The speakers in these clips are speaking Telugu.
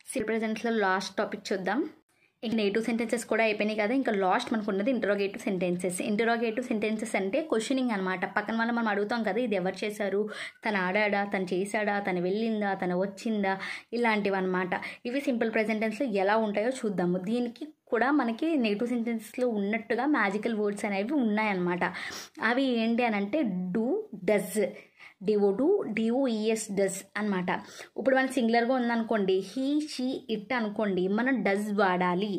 సింపుల్ ప్రెజెంట్స్లో లాస్ట్ టాపిక్ చూద్దాం. ఇంకా నెగిటివ్ సెంటెన్సెస్ కూడా అయిపోయినాయి కదా. ఇంకా లాస్ట్ మనకు ఉన్నది ఇంటరోగేటివ్ సెంటెన్సెస్. ఇంటరోగేటివ్ సెంటెన్సెస్ అంటే క్వశ్చనింగ్ అనమాట. పక్కన వాళ్ళు మనం అడుగుతాం కదా, ఇది ఎవరు చేశారు, తను ఆడాడా, తను చేశాడా, తను వెళ్ళిందా, తను వచ్చిందా, ఇలాంటివి అనమాట. ఇవి సింపుల్ ప్రెజెంటెన్స్లో ఎలా ఉంటాయో చూద్దాము. దీనికి కూడా మనకి నెగిటివ్ సెంటెన్సెస్లో ఉన్నట్టుగా మ్యాజికల్ వర్డ్స్ అనేవి ఉన్నాయన్నమాట. అవి ఏంటి అని అంటే డూ, డస్, డిఓఈఎస్ డస్ అనమాట. ఇప్పుడు మనం సింగులర్గా ఉందనుకోండి, హీ, షీ, ఇట్ అనుకోండి, మనం డస్ వాడాలి.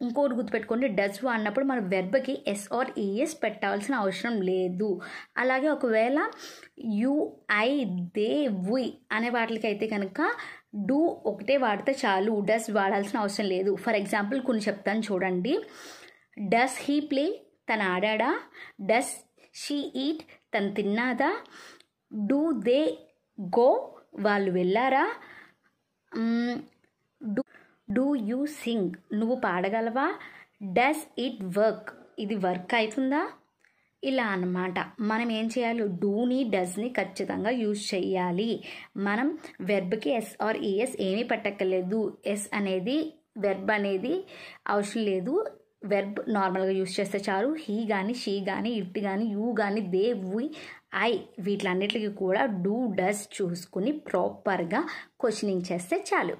ఇంకోటి గుర్తుపెట్టుకోండి, డస్ వాడినప్పుడు మన వెర్బ్కి ఎస్ ఆర్ ఈఎస్ పెట్టాల్సిన అవసరం లేదు. అలాగే ఒకవేళ యు, ఐ, దే, వి అనే వాటికి అయితే కనుక డూ ఒకటే వాడితే చాలు, డస్ వాడాల్సిన అవసరం లేదు. ఫర్ ఎగ్జాంపుల్ కొన్ని చెప్తాను చూడండి. డస్ హీ ప్లే, తను ఆడాడా. డస్ షీ ఈట్, తను తిన్నాదా. డూ దే గో, వాళ్ళు వెళ్ళారా. డూ యూ సింగ్, నువ్వు పాడగలవా. డస్ ఇట్ వర్క్, ఇది వర్క్ అవుతుందా. ఇలా అన్నమాట. మనం ఏం చేయాలి, డూని, డస్ని ఖచ్చితంగా యూజ్ చేయాలి. మనం వెర్బ్కి ఎస్ ఆర్ ఈఎస్ ఏమీ పెట్టక్కర్లేదు. ఎస్ అనేది వెర్బ్ అనేది అవసరం లేదు. వెర్బ్ నార్మల్గా యూజ్ చేస్తే చాలు. హీ కానీ, షీ కానీ, ఇట్ కానీ, యూ కానీ, దే, వి, ఐ వీటిలన్నిటికీ కూడా డూ, డస్ చూసుకుని ప్రాపర్గా క్వశ్చనింగ్ చేస్తే చాలు.